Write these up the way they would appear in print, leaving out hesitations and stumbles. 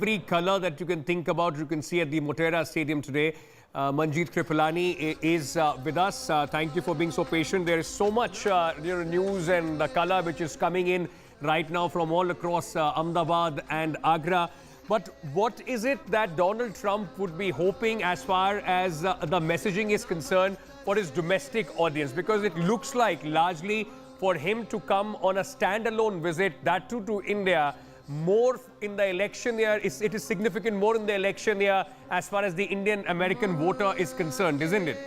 every color that you can think about, you can see at the Motera Stadium today. Manjeet Kripalani is with us. Thank you for being so patient. There is so much news and the color which is coming in right now from all across Ahmedabad and Agra. But what is it that Donald Trump would be hoping as far as the messaging is concerned for his domestic audience? Because it looks like largely for him to come on a standalone visit, that too to India, more in the election year, it is significant more in the election year as far as the Indian American voter is concerned, isn't it?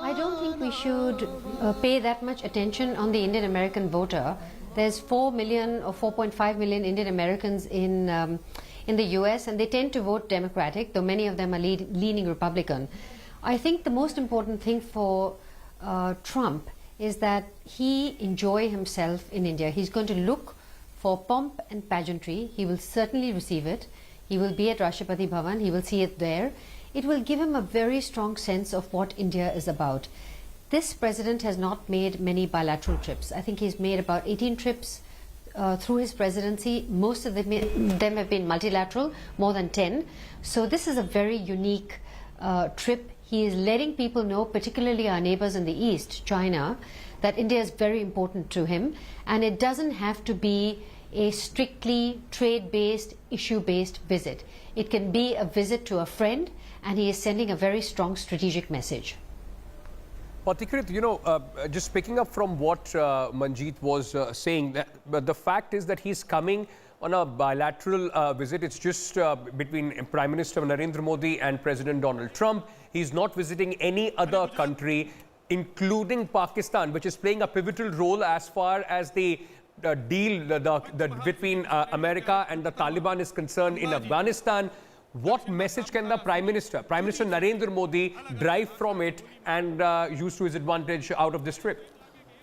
I don't think we should pay that much attention on the Indian American voter. There's 4 million or 4.5 million Indian Americans in the US, and they tend to vote Democratic, though many of them are leaning Republican. I think the most important thing for Trump is that he enjoy himself in India. He's going to look for pomp and pageantry. He will certainly receive it. He will be at Rashtrapati Bhavan. He will see it there. It will give him a very strong sense of what India is about. This president has not made many bilateral trips. I think he's made about 18 trips through his presidency. Most of them have been multilateral, more than 10. So this is a very unique trip. He is letting people know, particularly our neighbors in the East, China, that India is very important to him. And it doesn't have to be a strictly trade-based, issue-based visit. It can be a visit to a friend, and he is sending a very strong strategic message. Patikrit, just picking up from what Manjeet was saying, but the fact is that he's coming on a bilateral visit. It's just between Prime Minister Narendra Modi and President Donald Trump. He's not visiting any other country, including Pakistan, which is playing a pivotal role as far as the deal between America and the Taliban is concerned in Afghanistan. What message can the Prime Minister Narendra Modi, drive from it and use to his advantage out of this trip?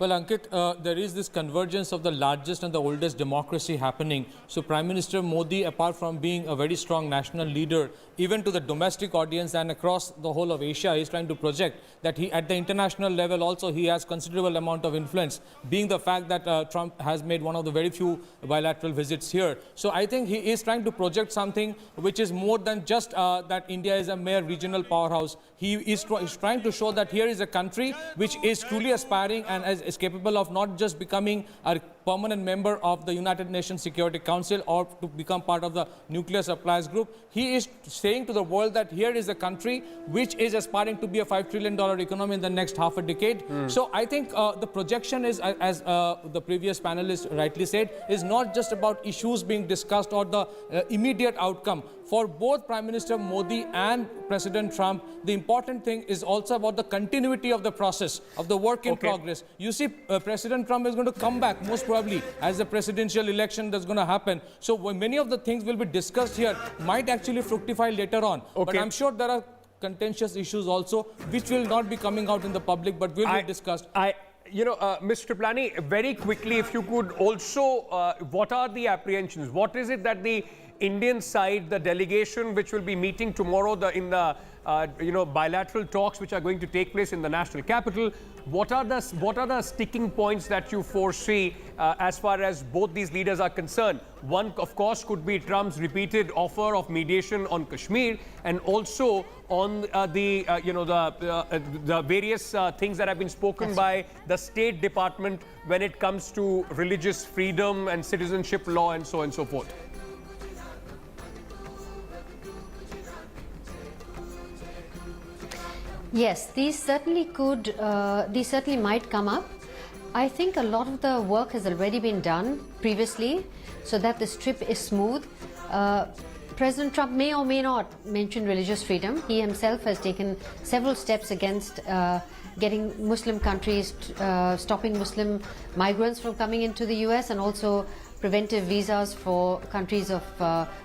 Well, Ankit, there is this convergence of the largest and the oldest democracy happening. So Prime Minister Modi, apart from being a very strong national leader, even to the domestic audience and across the whole of Asia, is trying to project that he, at the international level also, he has considerable amount of influence, being the fact that Trump has made one of the very few bilateral visits here. So I think he is trying to project something which is more than just that India is a mere regional powerhouse. He is trying to show that here is a country which is truly aspiring and is capable of not just becoming a permanent member of the United Nations Security Council or to become part of the nuclear suppliers group. He is saying to the world that here is a country which is aspiring to be a $5 trillion economy in the next half a decade. So I think the projection is, as the previous panelist rightly said, is not just about issues being discussed or the immediate outcome. For both Prime Minister Modi and President Trump, the important thing is also about the continuity of the process, of the work in progress. You see, President Trump is going to come back, most probably, as the presidential election that's going to happen. So many of the things will be discussed here might actually fructify later on. But I'm sure there are contentious issues also, which will not be coming out in the public, but will be discussed. Mr. Kripalani, very quickly, if you could also, what are the apprehensions? What is it that the Indian side, the delegation which will be meeting tomorrow in the bilateral talks which are going to take place in the national capital, what are the sticking points that you foresee as far as both these leaders are concerned? One, of course, could be Trump's repeated offer of mediation on Kashmir, and also on the various things that have been spoken by the State Department when it comes to religious freedom and citizenship law and so on and so forth. Yes, these certainly might come up. I think a lot of the work has already been done previously so that this trip is smooth. President Trump may or may not mention religious freedom. He himself has taken several steps against getting Muslim countries, stopping Muslim migrants from coming into the US, and also preventive visas for countries of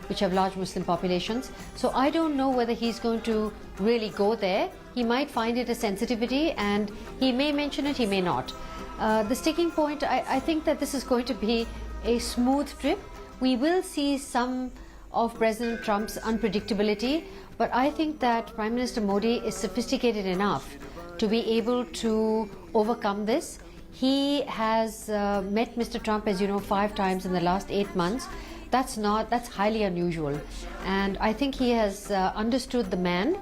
which have large Muslim populations. So I don't know whether he's going to really go there. He might find it a sensitivity and he may mention it, he may not. The sticking point, I think that this is going to be a smooth trip. We will see some of President Trump's unpredictability, but I think that Prime Minister Modi is sophisticated enough to be able to overcome this. He has met Mr. Trump, as you know, 5 times in the last 8 months. That's highly unusual. And I think he has understood the man,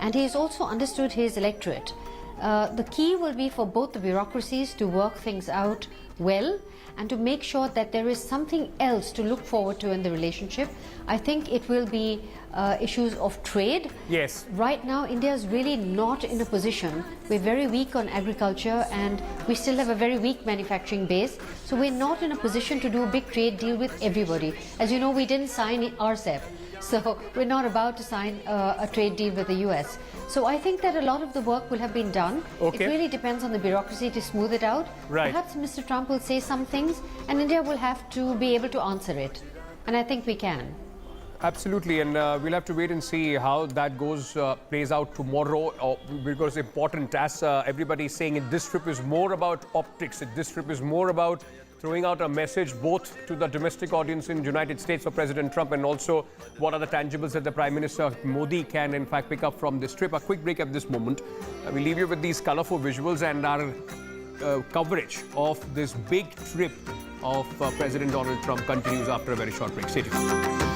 and he has also understood his electorate. The key will be for both the bureaucracies to work things out well and to make sure that there is something else to look forward to in the relationship. I think it will be issues of trade. Yes. Right now, India is really not in a position. We're very weak on agriculture and we still have a very weak manufacturing base. So we're not in a position to do a big trade deal with everybody. As you know, we didn't sign RCEP. So we're not about to sign a trade deal with the US. So I think that a lot of the work will have been done. Okay. It really depends on the bureaucracy to smooth it out. Right. Perhaps Mr. Trump will say some things and India will have to be able to answer it. And I think we can. Absolutely, and we'll have to wait and see how that plays out tomorrow, because important, as everybody is saying, this trip is more about optics. This trip is more about throwing out a message both to the domestic audience in the United States for President Trump, and also what are the tangibles that the Prime Minister Modi can in fact pick up from this trip. A quick break at this moment. We leave you with these colorful visuals, and our coverage of this big trip of President Donald Trump continues after a very short break. Stay tuned.